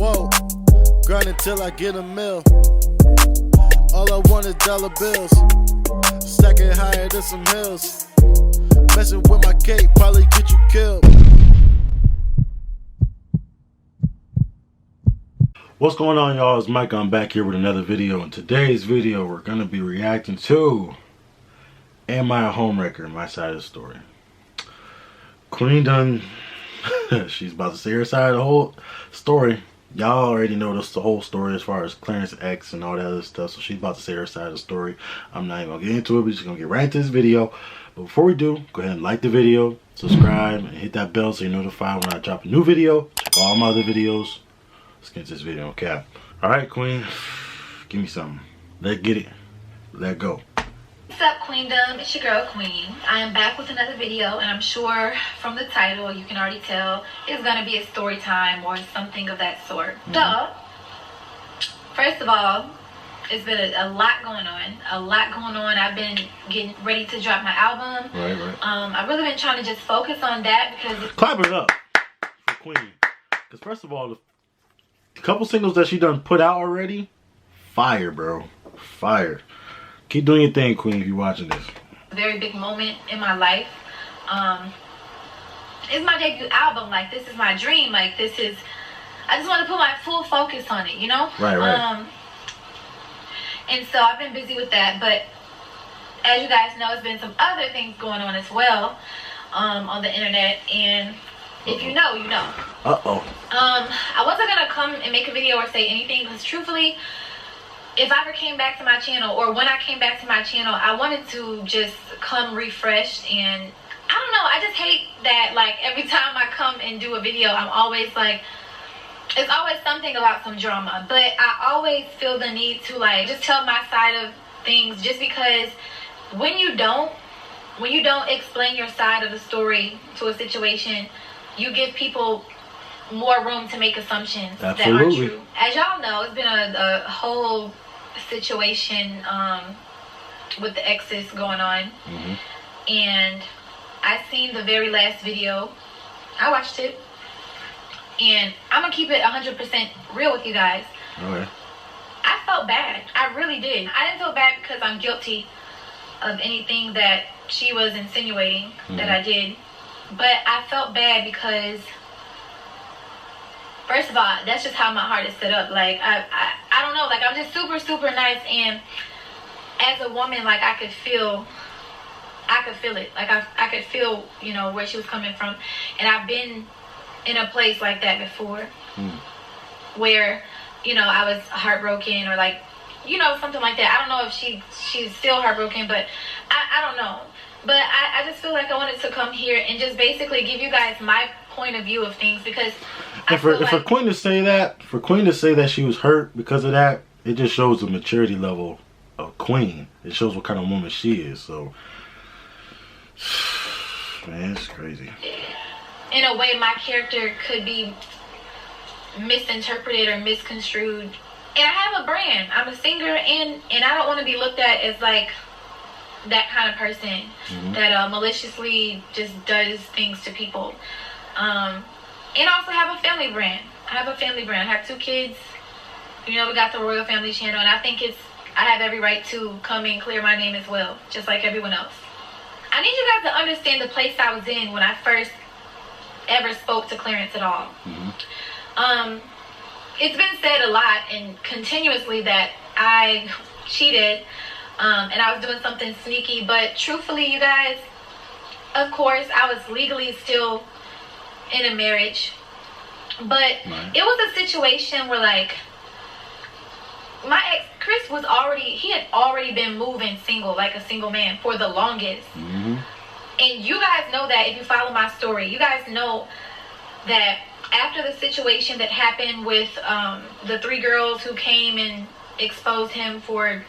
Whoa, grinding till I get a mill. All I want is dollar bills. Stacking higher than some hills. Messing with my cake probably get you killed. What's going on, y'all? It's Micah. I'm back here with another video. In today's video, we're gonna be reacting to Am I a Homewrecker? My side of the story. Queen done she's about to say her side of the whole story. Y'all already know this the whole story as far as Clarence X and all that other stuff. So she's about to say her side of the story. I'm not even gonna get into it. We're just gonna get right into this video. But before we do, go ahead and like the video, subscribe, and hit that bell so you're notified when I drop a new video. Check all my other videos. Let's get into this video, okay? Alright, Queen, give me something. Let's get it. Let go. What's up, Queendom? It's your girl, Queen. I am back with another video, and I'm sure from the title you can already tell it's gonna be a story time or something of that sort. So, first of all, it's been a lot going on. I've been getting ready to drop my album. Right. I've really been trying to just focus on that because clap it up for Queen. Because first of all, the couple singles that she done put out already, fire, bro. Fire. Keep doing your thing, Queen, if you're watching this. A very big moment in my life. It's my debut album. Like, this is my dream. Like, I just want to put my full focus on it, you know? Right. And so I've been busy with that. But as you guys know, there's been some other things going on as well on the internet. And if you know, you know. I wasn't going to come and make a video or say anything because truthfully, if I ever came back to my channel or when I came back to my channel, I wanted to just come refreshed. And I don't know, I just hate that like every time I come and do a video, I'm always like, it's always something about some drama. But I always feel the need to like just tell my side of things, just because when you don't explain your side of the story to a situation, you give people more room to make assumptions that aren't true. As y'all know, it's been a whole situation with the exes going on. And I seen the very last video. I watched it. And I'm going to keep it 100% real with you guys. Okay. I felt bad. I really did. I didn't feel bad because I'm guilty of anything that she was insinuating that I did. But I felt bad because, first of all, that's just how my heart is set up. Like, I don't know. Like, I'm just super, super nice. And as a woman, like, I could feel it. Like, I could feel, you know, where she was coming from. And I've been in a place like that before where, you know, I was heartbroken or like, you know, something like that. I don't know if she's still heartbroken, but I don't know. But I just feel like I wanted to come here and just basically give you guys my point of view of things, because for Queen to say that she was hurt because of that, it just shows the maturity level of Queen. It shows what kind of woman she is. So, man, it's crazy. In a way, my character could be misinterpreted or misconstrued. And I have a brand. I'm a singer, and I don't want to be looked at as like that kind of person that maliciously just does things to people. And also have a family brand. I have a family brand. I have 2 kids. You know, we got the Royal Family channel, and I think I have every right to come and clear my name as well, just like everyone else. I need you guys to understand the place I was in when I first ever spoke to Clarence at all. It's been said a lot and continuously that I cheated and I was doing something sneaky, but truthfully, you guys, of course, I was legally still in a marriage, but it was a situation where like my ex Chris he had already been moving single, like a single man for the longest. And you guys know that if you follow my story, you guys know that after the situation that happened with the 3 girls who came and exposed him for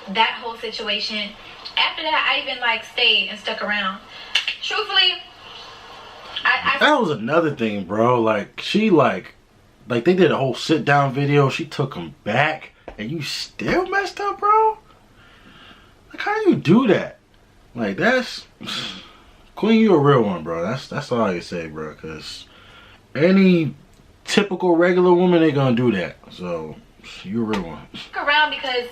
that whole situation, after that I even like stayed and stuck around. Truthfully, that was another thing, bro. Like, she like they did a whole sit down video. She took him back, and you still messed up, bro. Like, how do you do that? Like, that's Queen, you a real one, bro. That's all I can say, bro. Cause any typical regular woman ain't gonna do that. So you're a real one. Around because,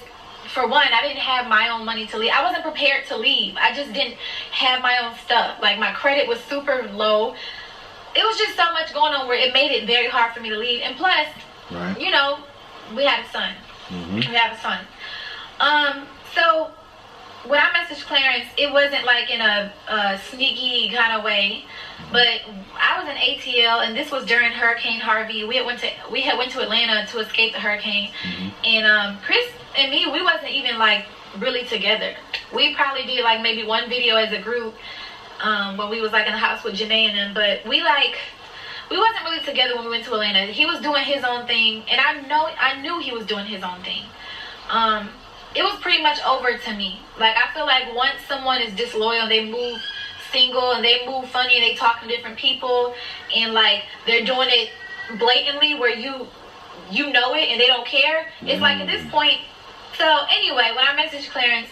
for one, I didn't have my own money to leave. I wasn't prepared to leave. I just didn't have my own stuff. Like, my credit was super low. It was just so much going on where it made it very hard for me to leave. And plus, right. you know, we had a son. We have a son. So when I messaged Clarence, it wasn't like in a sneaky kind of way, but I was in ATL, and this was during Hurricane Harvey. We had went to Atlanta to escape the hurricane, and Chris and me, we wasn't even like really together. We probably did like maybe one video as a group when we was like in the house with Janae and them, but we wasn't really together when we went to Atlanta. He was doing his own thing, and I knew he was doing his own thing. It was pretty much over to me. Like, I feel like once someone is disloyal, they move single and they move funny and they talk to different people, and like they're doing it blatantly where you know it and they don't care. It's like at this point. So anyway, when I messaged Clarence,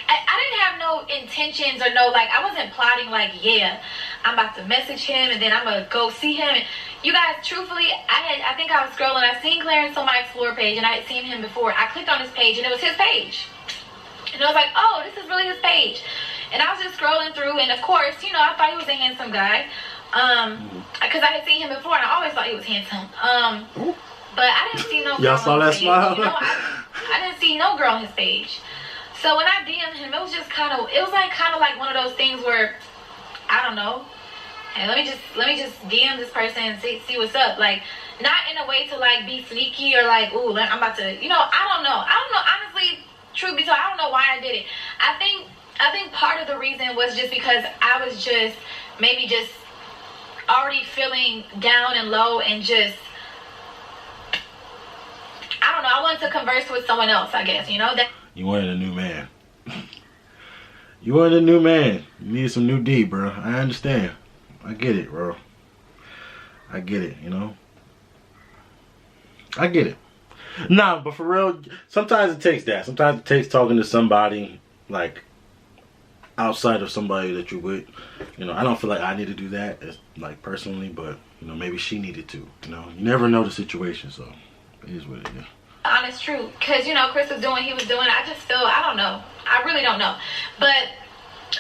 I didn't have no intentions or no, like, I wasn't plotting like, yeah, I'm about to message him and then I'm gonna go see him. And you guys, truthfully, I think I was scrolling, I seen Clarence on my Explore page, and I had seen him before. I clicked on his page and it was his page, and I was like, oh, this is really his page. And I was just scrolling through, and of course, you know, I thought he was a handsome guy, because I had seen him before and I always thought he was handsome. But I didn't see no girl. Y'all saw that smile? You know, I didn't see no girl on his page. So when I DM'd him, it was just kind of like one of those things where, I don't know, hey, let me just DM this person and see what's up. Like, not in a way to like be sneaky or like, ooh, I'm about to, you know, I don't know. Honestly, truth be told, I don't know why I did it. I think part of the reason was just because I was just already feeling down and low, and just, I don't know, I wanted to converse with someone else, I guess, you know. You wanted a new man. You wanted a new man. You needed some new D, bro. I understand. I get it, bro. I get it, you know. I get it. Nah, but for real, sometimes it takes that. Sometimes it takes talking to somebody, like, outside of somebody that you're with. You know, I don't feel like I need to do that, like, personally, but, you know, maybe she needed to. You know, you never know the situation, so it is what it is. Honest truth, because, you know, Chris was doing, he was doing, I just feel, I don't know, I really don't know. But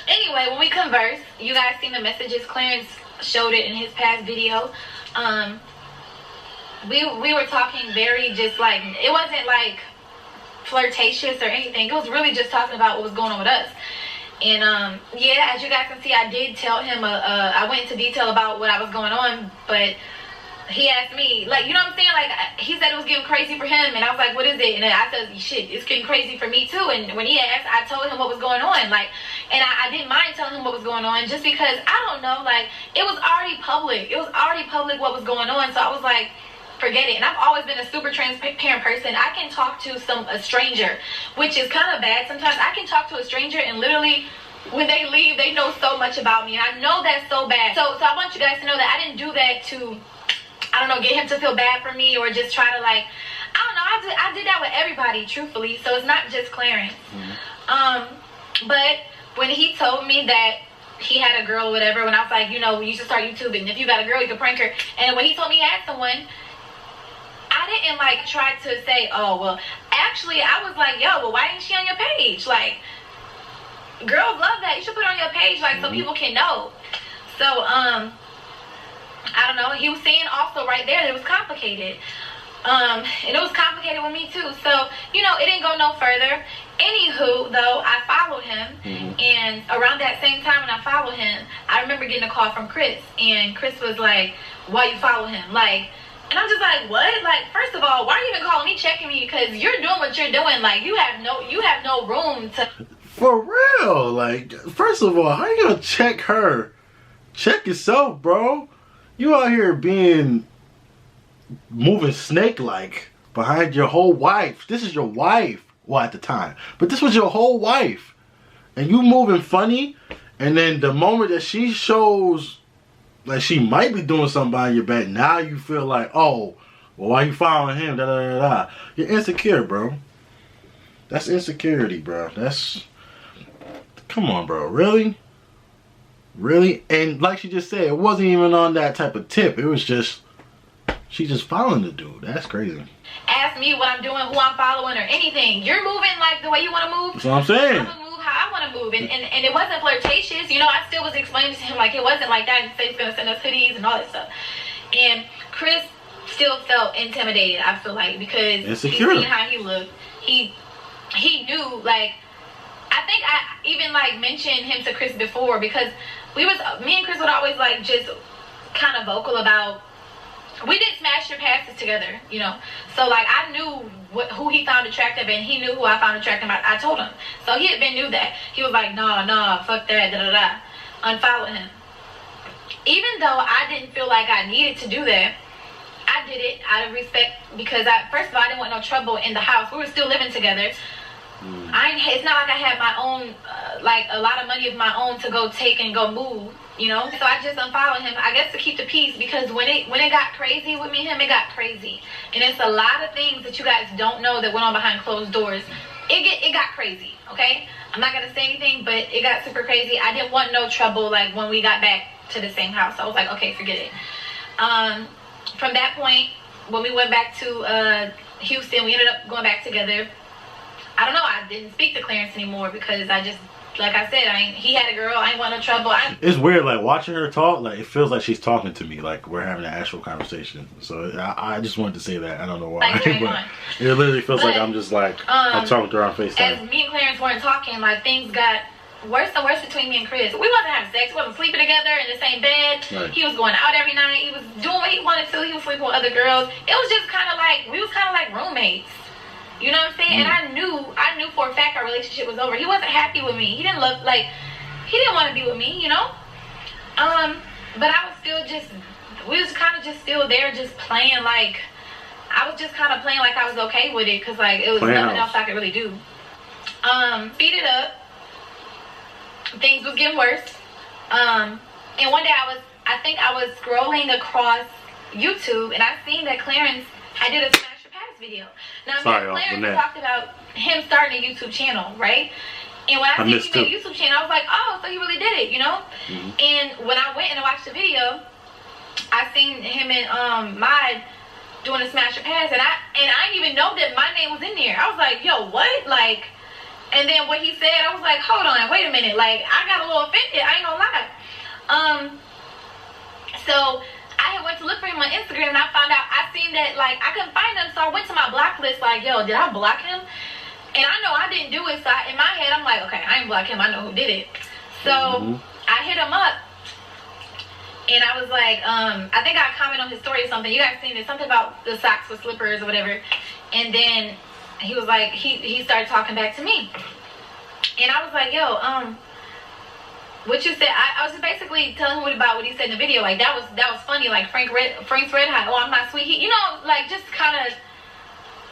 anyway, when we conversed, you guys seen the messages. Clarence showed it in his past video. We were talking very just like, it wasn't like flirtatious or anything. It was really just talking about what was going on with us. And yeah, as you guys can see, I did tell him, I went into detail about what I was going on, but he asked me, like, you know what I'm saying? Like, he said it was getting crazy for him, and I was like, what is it? And I said, shit, it's getting crazy for me too. And when he asked, I told him what was going on, like, and I didn't mind telling him what was going on, just because, I don't know, like, it was already public. It was already public what was going on, so I was like, forget it. And I've always been a super transparent person. I can talk to a stranger, which is kind of bad sometimes. I can talk to a stranger and literally, when they leave, they know so much about me. And I know that's so bad. So I want you guys to know that I didn't do that to, I don't know, get him to feel bad for me, or just try to, like, I don't know, I did that with everybody, truthfully, so it's not just Clarence. But when he told me that he had a girl or whatever, when I was like, you know, you should start YouTube, and if you got a girl, you can prank her, and when he told me he had someone, I didn't, like, try to say, oh, well, actually, I was like, yo, well, why ain't she on your page? Like, girls love that. You should put her on your page, like, so people can know. So, I don't know, he was saying also right there that it was complicated. And it was complicated with me too. So, you know, it didn't go no further. Anywho, though, I followed him. And around that same time when I followed him, I remember getting a call from Chris. And Chris was like, why you follow him? Like, and I'm just like, what? Like, first of all, why are you even calling me, checking me? Because you're doing what you're doing. Like, you have no room to... For real. Like, first of all, how you gonna check her? Check yourself, bro. You out here moving snake-like behind your whole wife. This is your wife. Well, at the time. But this was your whole wife. And you moving funny. And then the moment that she shows like she might be doing something behind your back, now you feel like, oh, well, why you following him? Da, da, da, da. You're insecure, bro. That's insecurity, bro. That's... Come on, bro. Really? Really? And like she just said, it wasn't even on that type of tip. It was just, she just following the dude. That's crazy. Ask me what I'm doing, who I'm following, or anything. You're moving like the way you want to move. That's what I'm saying. I'm gonna move how I want to move, and it wasn't flirtatious. You know, I still was explaining to him like it wasn't like that. He was gonna send us hoodies and all that stuff. And Chris still felt intimidated. I feel like because insecure. He seen how he looked. He knew, like, I think I even like mentioned him to Chris before because me and Chris would always like just kind of vocal about. We did Smash Your Passes together, you know. So like I knew who he found attractive and he knew who I found attractive. I told him. So he had been knew that. He was like, nah, fuck that, da da da. Unfollow him. Even though I didn't feel like I needed to do that, I did it out of respect because first of all, I didn't want no trouble in the house. We were still living together. It's not like I had my own, like a lot of money of my own to go take and go move, you know. So I just unfollowed him, I guess, to keep the peace because when it got crazy with me and him, it got crazy, and it's a lot of things that you guys don't know that went on behind closed doors. It got crazy. Okay, I'm not gonna say anything, but it got super crazy. I didn't want no trouble. Like when we got back to the same house, I was like, okay, forget it. From that point, when we went back to Houston, we ended up going back together. I don't know, I didn't speak to Clarence anymore because I just, like I said, he had a girl, I ain't want no trouble. It's weird, like watching her talk, like it feels like she's talking to me, like we're having an actual conversation. So I just wanted to say that. I don't know why. Like, but it literally feels like I'm just like, I'm talking to her on FaceTime. As me and Clarence weren't talking, like things got worse and worse between me and Chris. We wasn't having sex, we wasn't sleeping together in the same bed. Right. He was going out every night, he was doing what he wanted to, he was sleeping with other girls. It was just kind of like, we was kind of like roommates. You know what I'm saying? And I knew for a fact our relationship was over. He wasn't happy with me. He didn't love, like, he didn't want to be with me, you know? But I was still just, we was kind of just still there just playing like, I was just kind of playing like I was okay with it because, like, it was nothing else I could really do. Speed it up. Things was getting worse. And one day I think I was scrolling across YouTube and I seen that Clarence had did a Smash Your Pass video. Now, Clarence talked about him starting a YouTube channel, right? And when I seen he made a YouTube channel, I was like, oh, so he really did it, you know? And when I went and watched the video, I seen him and Mod doing a Smash Your Pass, and I didn't even know that my name was in there. I was like, yo, what? Like, and then what he said, I was like, hold on, wait a minute. Like, I got a little offended. I ain't gonna lie. So I had went to look for him on Instagram, and I found out, I seen that, like, I couldn't find him, so I went to my block list, like, yo, did I block him? And I know I didn't do it, so in my head, I'm like, okay, I ain't block him, I know who did it. So I hit him up, and I was like, I think I commented on his story or something. You guys seen it, something about the socks with slippers or whatever. And then he was like, he started talking back to me. And I was like, yo, what you said, I was just basically telling him about what he said in the video. Like, that was funny. Like, Frank's Red Hot, oh, I'm not sweet. You know, like, just kind of,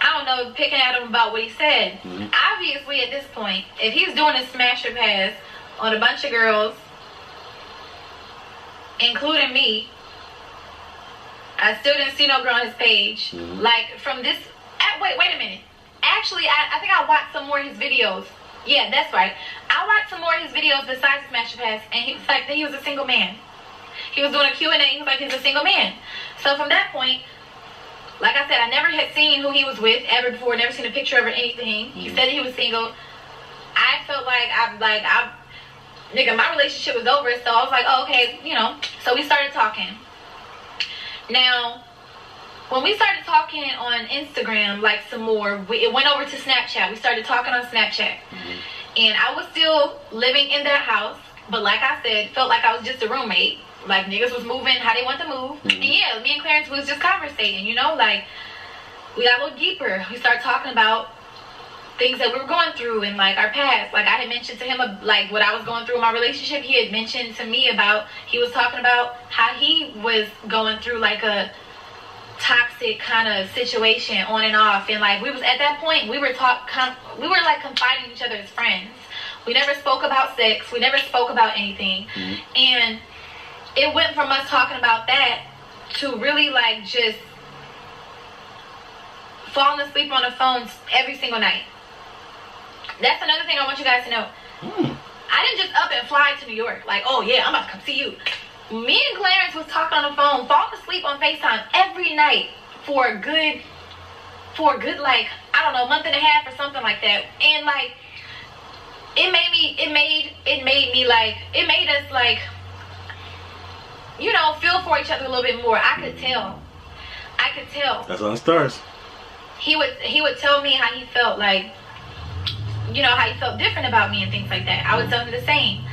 I don't know, picking at him about what he said. Obviously, at this point, if he's doing a Smash Your Pass on a bunch of girls, including me, I still didn't see no girl on his page. Like, from this, wait a minute. Actually, I think I watched some more of his videos. Yeah, that's right. I watched some more of his videos besides Smash Your Pass, and he was like, he was a single man. He was doing a Q&A, he was like, he's a single man. So from that point, like I said, I never had seen who he was with ever before, never seen a picture of or anything. He said he was single. I felt like, nigga, my relationship was over, so I was like, oh, okay, you know. So we started talking. Now, when we started talking on Instagram, like some more, it went over to Snapchat. We started talking on Snapchat. And I was still living in that house, but like I said, felt like I was just a roommate. Like, niggas was moving how they want to move. And yeah, me and Clarence was just conversating, you know? Like, we got a little deeper. We started talking about things that we were going through in, like, our past. Like, I had mentioned to him, like, what I was going through in my relationship. He had mentioned to me about, he was talking about how he was going through, like, a toxic kind of situation on and off. And, like, we was, at that point, we were like, confiding in each other as friends. We never spoke about sex. We never spoke about anything. And it went from us talking about that to really, like, just falling asleep on the phone every single night. That's another thing I want you guys to know. I didn't just up and fly to New York. Like, oh yeah, I'm about to come see you. Me and Clarence was talking on the phone, falling asleep on FaceTime every night for a good like, I don't know, month and a half or something like that. And like, it made us like, you know, feel for each other a little bit more. I could tell. That's how it starts. He would tell me how he felt, like, you know, how he felt different about me and things like that. I would tell him the same.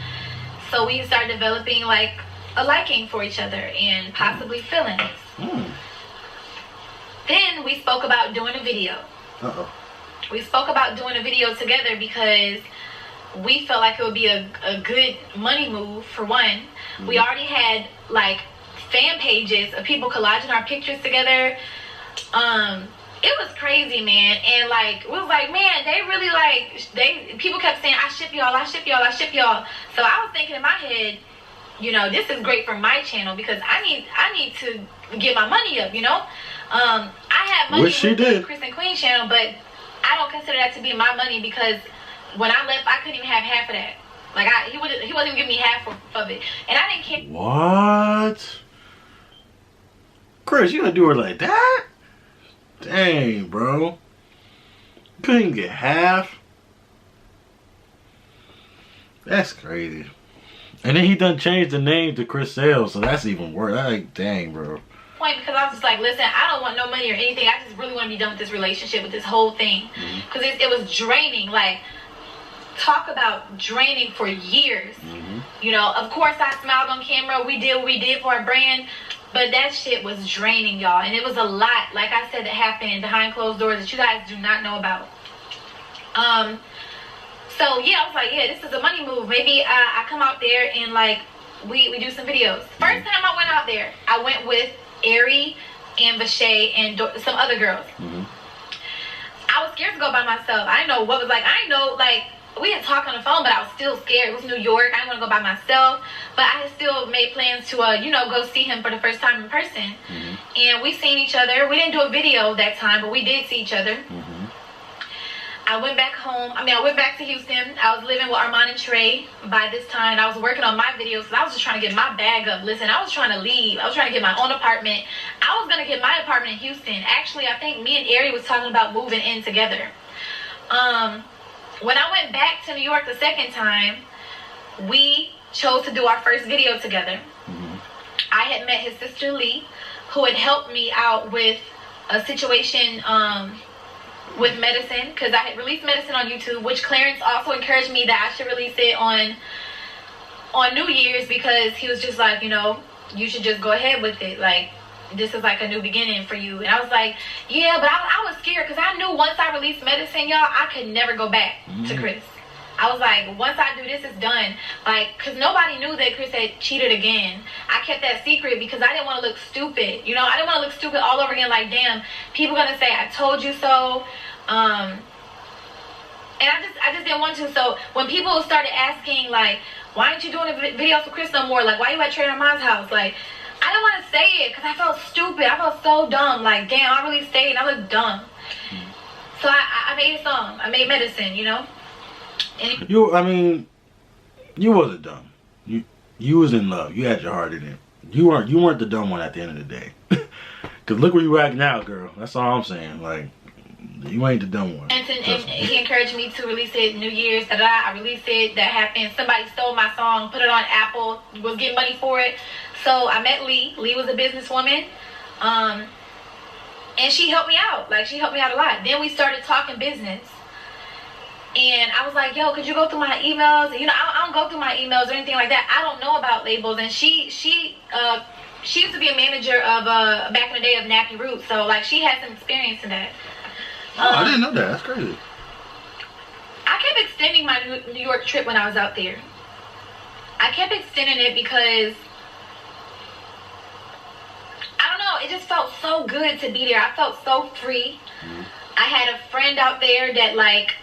So we started developing like a liking for each other and possibly feelings. Then we spoke about doing a video. We spoke about doing a video together because we felt like it would be a good money move, for one. We already had like fan pages of people collaging our pictures together. It was crazy, man. And like, we was like, man, they really like, people kept saying, I ship y'all. So I was thinking in my head, you know, this is great for my channel because I need to get my money up, you know. I had money with the Chris and Queen channel, but I don't consider that to be my money because when I left, I couldn't even have half of that. Like, he wasn't even giving me half of it, and I didn't care. What? Chris, you gonna do her like that? Dang, bro. Couldn't even get half. That's crazy. And then he done changed the name to Chris Sales, so that's even worse. I like, dang, bro. Because I was just like, listen, I don't want no money or anything. I just really want to be done with this relationship, with this whole thing. Because it was draining. Like, talk about draining for years. You know, of course I smiled on camera. We did what we did for our brand. But that shit was draining, y'all. And it was a lot, like I said, that happened behind closed doors that you guys do not know about. So, yeah, I was like, yeah, this is a money move. Maybe I come out there and, like, we do some videos. First time I went out there, I went with Ari and Vashay and some other girls. I was scared to go by myself. I didn't know what was like. I didn't know, like, we had talked on the phone, but I was still scared. It was New York. I didn't want to go by myself. But I had still made plans to, you know, go see him for the first time in person. And we seen each other. We didn't do a video that time, but we did see each other. I went back home. I went back to Houston. I was living with Armand and Trey by this time. I was working on my videos because I was just trying to get my bag up. Listen, I was trying to leave. I was trying to get my own apartment. I was going to get my apartment in Houston. Actually, I think me and Ari was talking about moving in together. When I went back to New York the second time, we chose to do our first video together. I had met his sister Lee, who had helped me out with a situation with medicine, because I had released medicine on YouTube, which Clarence also encouraged me that I should release it on New Year's, because he was just like, you know, you should just go ahead with it. Like, this is like a new beginning for you. And I was like, yeah, but I was scared because I knew once I released medicine, y'all, I could never go back to Chris. I was like, once I do this, it's done. Like, because nobody knew that Chris had cheated again. I kept that secret because I didn't want to look stupid. You know, I didn't want to look stupid all over again. Like, damn, people going to say, I told you so. And I just didn't want to. So when people started asking, like, why aren't you doing a video for Chris no more? Like, why you at Trader Mom's house? Like, I didn't want to say it because I felt stupid. I felt so dumb. Like, damn, I really stayed and I looked dumb. So I made a song. I made medicine, you know? And you wasn't dumb. You was in love. You had your heart in it. You weren't the dumb one at the end of the day. Because look where you at now, girl. That's all I'm saying. Like, you ain't the dumb one. And he encouraged me to release it New Year's. I released it. That happened. Somebody stole my song, put it on Apple, was getting money for it. So I met Lee. Lee was a businesswoman. And she helped me out. Like, she helped me out a lot. Then we started talking business. And I was like, yo, could you go through my emails? You know, I don't go through my emails or anything like that. I don't know about labels. And she used to be a manager of, back in the day, of Nappy Roots. So, like, she had some experience in that. I didn't know that. That's crazy. I kept extending my New York trip when I was out there. I kept extending it because, I don't know, it just felt so good to be there. I felt so free. I had a friend out there that, like,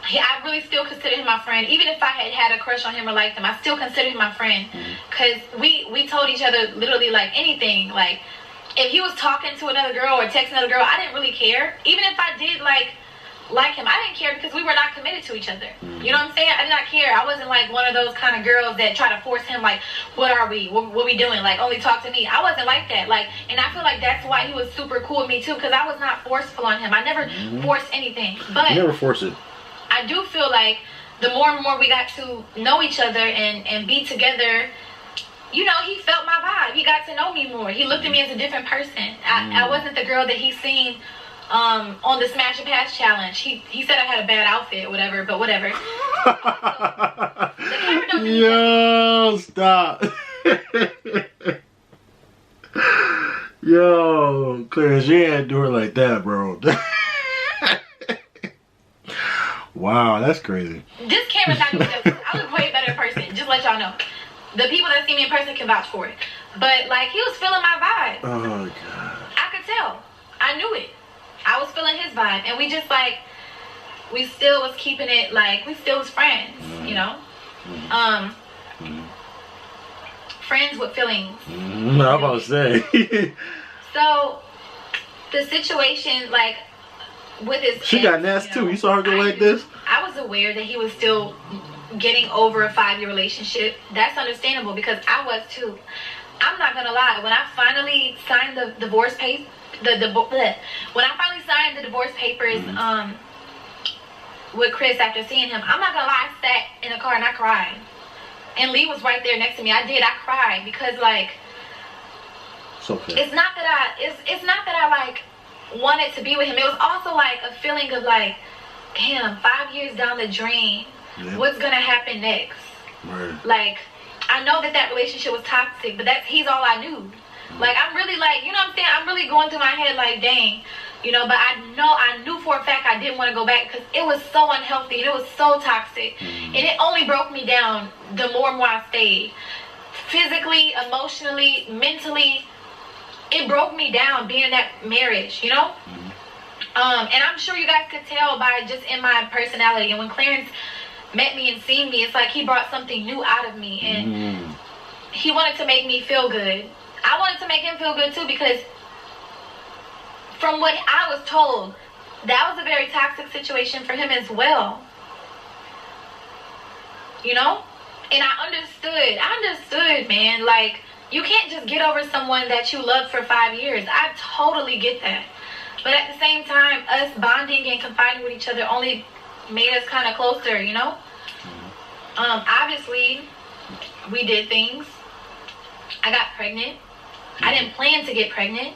I really still consider him my friend. Even if I had a crush on him or liked him, I still consider him my friend. Because we told each other literally, like, anything. Like, if he was talking to another girl or texting another girl, I didn't really care. Even if I did, like, like him. I didn't care because we were not committed to each other. You know what I'm saying? I did not care. I wasn't like one of those kind of girls that try to force him, like, what are we? What we doing? Like, only talk to me. I wasn't like that. Like, and I feel like that's why he was super cool with me too, because I was not forceful on him. I never forced anything. But you never force it. I do feel like the more and more we got to know each other and be together, you know, he felt my vibe. He got to know me more. He looked at me as a different person. I wasn't the girl that he seen on the Smash and Pass challenge. He said I had a bad outfit or whatever, but whatever. The camera don't do Yo, stop. Yo, Clarence, you ain't do her like that, bro. Wow, that's crazy. This camera's not even good. I look way better in person, just let y'all know. The people that see me in person can vouch for it. But, like, he was feeling my vibe. Oh, God. I could tell. I knew it. I was feeling his vibe. And we just, like, we still was keeping it, like, we still was friends, you know? Friends with feelings. I'm about to say. So, the situation, like, with his She got nasty, too. You saw her go like this? I was aware that he was still getting over a 5-year relationship. That's understandable because I was too. I'm not gonna lie. When I finally signed the divorce papers, when I finally signed the divorce papers with Chris after seeing him, I'm not gonna lie. I sat in a car and I cried. And Lee was right there next to me. I cried because, like, It's okay. it's not that I like wanted to be with him. It was also like a feeling of like, damn, 5 years down the drain. Yep. What's gonna happen next? Right. Like, I know that relationship was toxic, but he's all I knew. Like, I'm really like, you know what I'm saying? I'm really going through my head like, dang, you know. But I knew for a fact I didn't want to go back because it was so unhealthy and it was so toxic, and it only broke me down the more and more I stayed. Physically, emotionally, mentally, it broke me down being in that marriage, you know. And I'm sure you guys could tell by just in my personality. And when Clarence met me and seen me, it's like he brought something new out of me, and he wanted to make me feel good. I wanted to make him feel good too, because from what I was told, that was a very toxic situation for him as well, you know. And I understood, man. Like, you can't just get over someone that you loved for 5 years. I totally get that. But at the same time, us bonding and confiding with each other only made us kind of closer, you know? Obviously, we did things. I got pregnant. I didn't plan to get pregnant.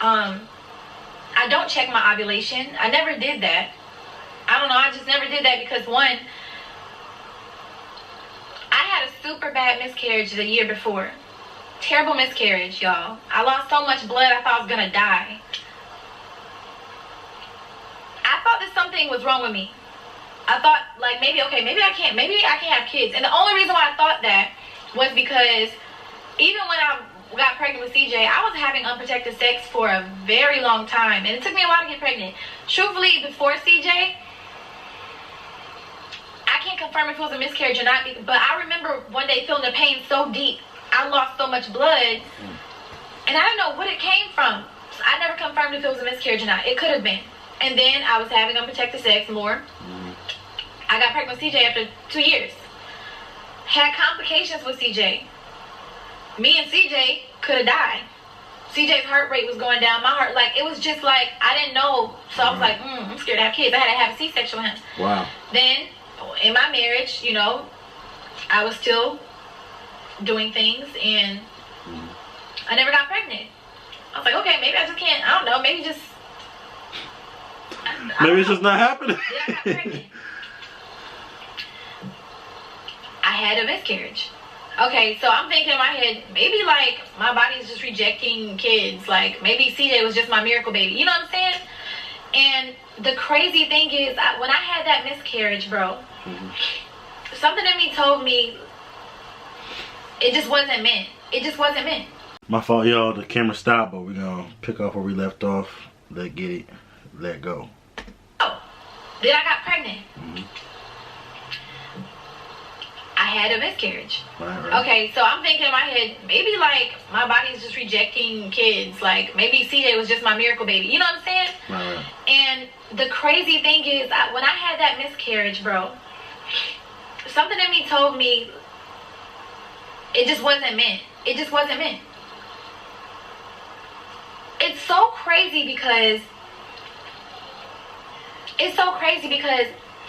I don't check my ovulation. I never did that. I don't know. I just never did that because, one, I had a super bad miscarriage the year before. Terrible miscarriage, y'all. I lost so much blood I thought I was going to die. I thought that something was wrong with me. I thought, like, maybe I can't have kids. And the only reason why I thought that was because even when I got pregnant with CJ, I was having unprotected sex for a very long time, and it took me a while to get pregnant. Truthfully, before CJ, I can't confirm if it was a miscarriage or not, but I remember one day feeling the pain so deep. I lost so much blood, and I didn't know what it came from. So I never confirmed if it was a miscarriage or not. It could have been. And then I was having unprotected sex more. I got pregnant with CJ after 2 years. Had complications with CJ. Me and CJ could have died. CJ's heart rate was going down. My heart, like, it was just like, I didn't know. So I was like, I'm scared to have kids. I had to have a C-section with him. Wow. Then, in my marriage, you know, I was still doing things, and I never got pregnant. I was like, okay, maybe I just can't, I don't know, maybe just... Maybe it's just not happening. Then I got pregnant. I had a miscarriage. Okay, so I'm thinking in my head, maybe, like, my body's just rejecting kids. Like, maybe CJ was just my miracle baby. You know what I'm saying? And the crazy thing is, when I had that miscarriage, bro, something in me told me it just wasn't meant. It just wasn't meant. My fault, y'all. The camera stopped, but we're going to pick up where we left off. Let get it. Let go. Oh, then I got pregnant. I had a miscarriage. Right. Okay, so I'm thinking in my head, maybe like my body's just rejecting kids. Like maybe CJ was just my miracle baby. You know what I'm saying? Right. And the crazy thing is, when I had that miscarriage, bro, something in me told me it just wasn't meant. It just wasn't meant. It's so crazy because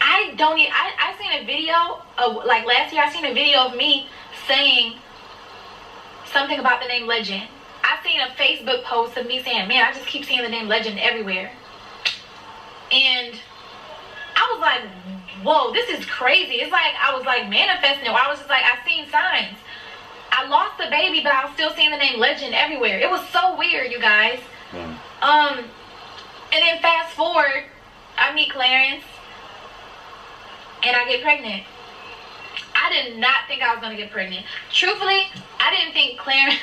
I seen a video of, like, last year I seen a video of me saying something about the name Legend. I seen a Facebook post of me saying, man, I just keep seeing the name Legend everywhere. And I was like, whoa, this is crazy. It's like I was like manifesting it. I was just like, I seen signs. I lost the baby, but I was still seeing the name Legend everywhere. It was so weird, you guys. And then fast forward, I meet Clarence, and I get pregnant. I did not think I was going to get pregnant. Truthfully, I didn't think Clarence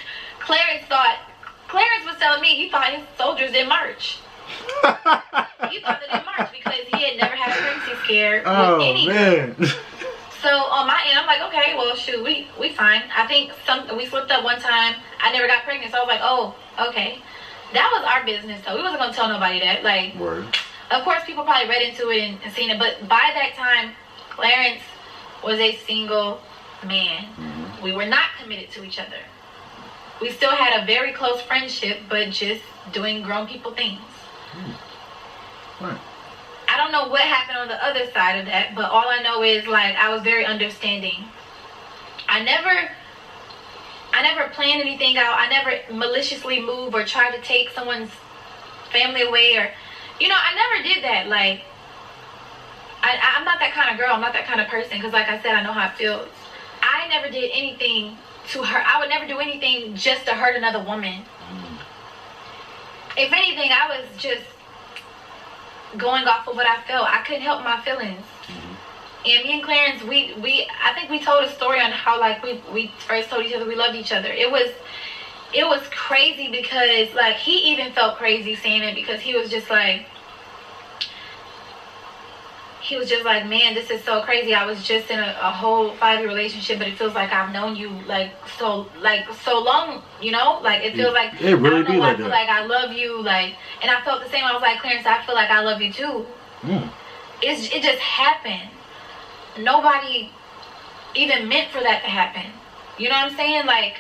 was telling me he thought his soldiers didn't march. He thought they didn't march because he had never had a pregnancy scare with any girl. So on my end, I'm like, okay, well, shoot, we fine. I think we slipped up one time. I never got pregnant, so I was like, oh, okay. That was our business, though. We wasn't going to tell nobody that. Like, word. Of course, people probably read into it and seen it, but by that time, Clarence was a single man. Mm-hmm. We were not committed to each other. We still had a very close friendship, but just doing grown people things. Right. I don't know what happened on the other side of that, but all I know is, like, I was very understanding. I never planned anything out. I never maliciously moved or tried to take someone's family away, or, you know, I never did that. Like, I'm not that kind of girl. I'm not that kind of person, because like I said, I know how it feels. I never did anything to hurt. I would never do anything just to hurt another woman. If anything, I was just going off of what I felt. I couldn't help my feelings. And me and Clarence, I think we told a story on how, like, we first told each other we loved each other. It was crazy because, like, he even felt crazy saying it, because he was just like, man, this is so crazy. I was just in a whole 5-year relationship, but it feels like I've known you so long, you know? Like, it feels like, it really I don't know, like I feel that. like I love you, like, and I felt the same. I was like, Clarence, I feel like I love you too. It just happened. Nobody even meant for that to happen. You know what I'm saying? Like,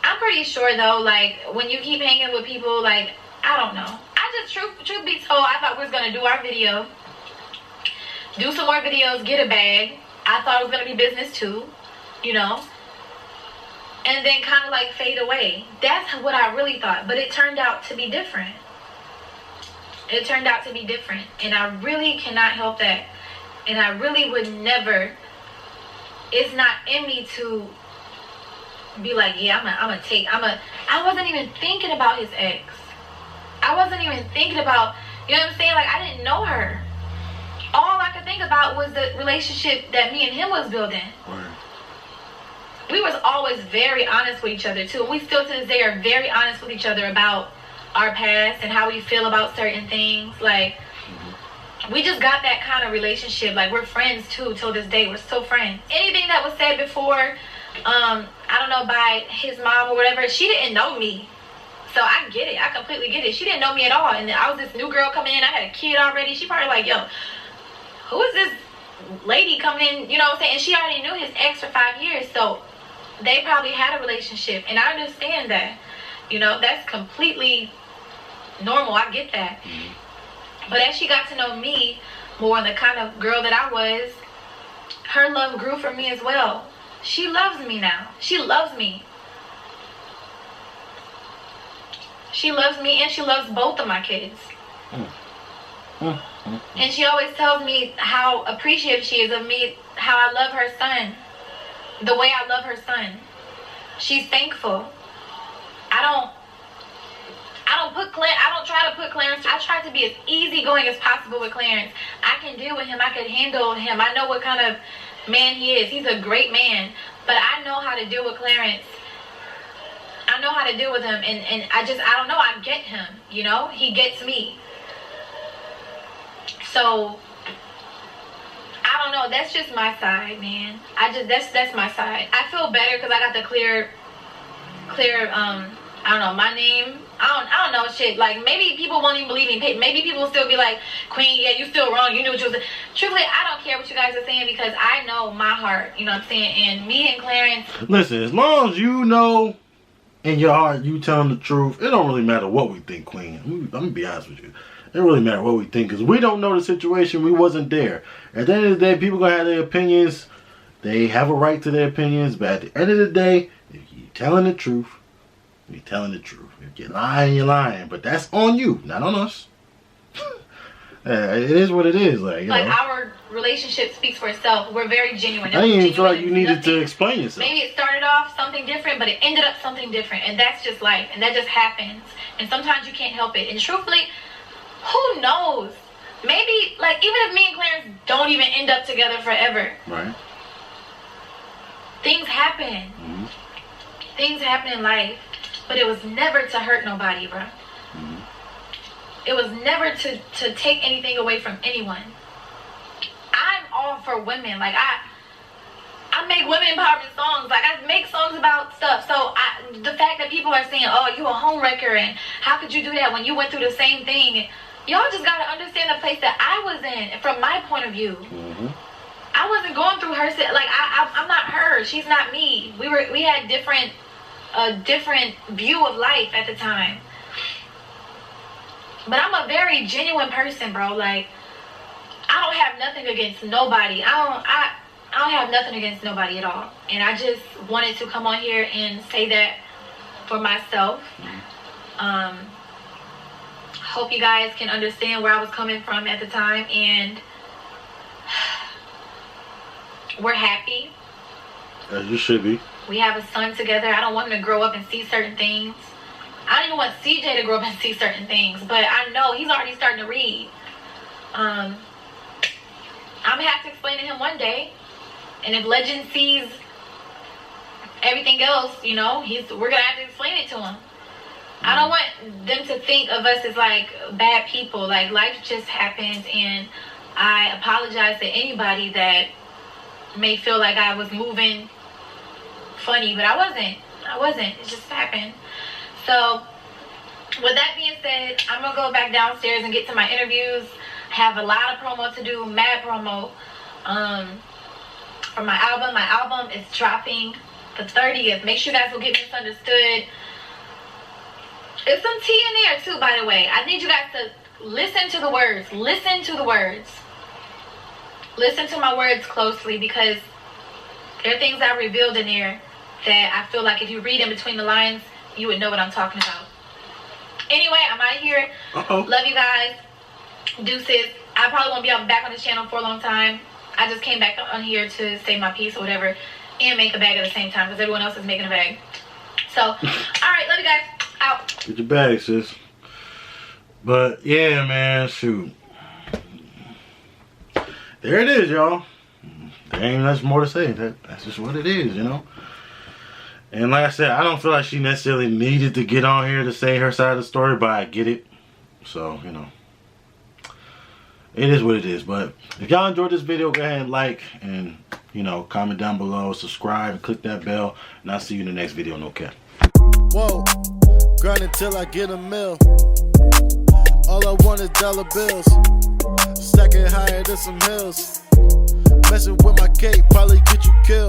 I'm pretty sure though, like, when you keep hanging with people, like, I don't know. I just, truth be told, I thought we was gonna do our video, do some more videos, get a bag. I thought it was gonna be business too, you know, and then kind of like fade away. That's what I really thought, but it turned out to be different. It turned out to be different, and I really cannot help that. And I really would never, it's not in me to be like, yeah, I wasn't even thinking about his ex. I wasn't even thinking about, you know what I'm saying? Like, I didn't know her. All I could think about was the relationship that me and him was building. We was always very honest with each other too. We still to this day are very honest with each other about our past and how we feel about certain things. Like, we just got that kind of relationship. Like, we're friends too till this day. We're still friends. Anything that was said before, I don't know, by his mom or whatever, she didn't know me. So I get it. I completely get it. She didn't know me at all. And I was this new girl coming in. I had a kid already. She probably like, yo, who is this lady coming in? You know what I'm saying? And she already knew his ex for 5 years. So they probably had a relationship. And I understand that. You know, that's completely normal. I get that. But as she got to know me more, the kind of girl that I was, her love grew for me as well. She loves me now. She loves me. She loves me, and she loves both of my kids. And she always tells me how appreciative she is of me, how I love her son, the way I love her son. She's thankful. I don't try to put Clarence. I try to be as easygoing as possible with Clarence. I can deal with him. I can handle him. I know what kind of man he is. He's a great man. But I know how to deal with Clarence. I know how to deal with him. And I don't know. I get him. You know? He gets me. So I I don't know. That's just my side, man. That's my side. I feel better because I got the clear. I don't know, my name. I don't know shit. Like, maybe people won't even believe me. Maybe people will still be like, Queen, yeah, you still wrong. You knew what you was saying. Truthfully, I don't care what you guys are saying because I know my heart. You know what I'm saying? And me and Clarence. Listen, as long as you know in your heart you telling the truth, it don't really matter what we think, Queen. I'm gonna be honest with you. It don't really matter what we think because we don't know the situation. We wasn't there. At the end of the day, people gonna have their opinions. They have a right to their opinions. But at the end of the day, if you're telling the truth, you're telling the truth. If you're lying, you're lying. But that's on you, not on us. It is what it is. Like, you know. Our relationship speaks for itself. We're very genuine. I didn't even feel like you needed to explain yourself. Maybe it started off something different, but it ended up something different. And that's just life. And that just happens. And sometimes you can't help it. And truthfully, who knows? Maybe, like, even if me and Clarence don't even end up together forever. Right. Things happen. Mm-hmm. Things happen in life. But it was never to hurt nobody, bro. Mm-hmm. It was never to take anything away from anyone. I'm all for women. Like, I make women empowerment songs. Like, I make songs about stuff. So the fact that people are saying, oh, you a homewrecker, and how could you do that when you went through the same thing? Y'all just got to understand the place that I was in from my point of view. Mm-hmm. I wasn't going through her. Like, I'm not her. She's not me. We had a different view of life at the time. But I'm a very genuine person, bro. Like, I don't have nothing against nobody. I don't have nothing against nobody at all. And I just wanted to come on here and say that for myself. Hope you guys can understand where I was coming from at the time. And we're happy. As you should be. We have a son together. I don't want him to grow up and see certain things. I don't even want CJ to grow up and see certain things. But I know he's already starting to read. I'm going to have to explain to him one day. And if Legend sees everything else, you know, we're going to have to explain it to him. I don't want them to think of us as, like, bad people. Like, life just happens. And I apologize to anybody that may feel like I was moving funny. But I wasn't. It just happened. So, with that being said, I'm going to go back downstairs and get to my interviews. I have a lot of promo to do, mad promo, for my album. My album is dropping the 30th. Make sure you guys will get Misunderstood. There's some tea in there too, by the way. I need you guys to listen to the words. Listen to the words. Listen to my words closely because there are things I revealed in there that I feel like if you read in between the lines, you would know what I'm talking about. Anyway, I'm out of here. Love you guys. Deuces. I probably won't be back on this channel for a long time. I just came back on here to say my piece or whatever and make a bag at the same time because everyone else is making a bag. So, alright, love you guys. Out. Get your bag, sis. But, yeah, man, shoot. There it is, y'all. There ain't much more to say. That's just what it is, you know. And like I said, I don't feel like she necessarily needed to get on here to say her side of the story, but I get it. So, you know. It is what it is. But if y'all enjoyed this video, go ahead and like and, you know, comment down below, subscribe, and click that bell. And I'll see you in the next video. No cap. Whoa. Grind until I get a mill. All I want is dollar bills. Stacking higher than some hills. Messing with my cake probably get you killed.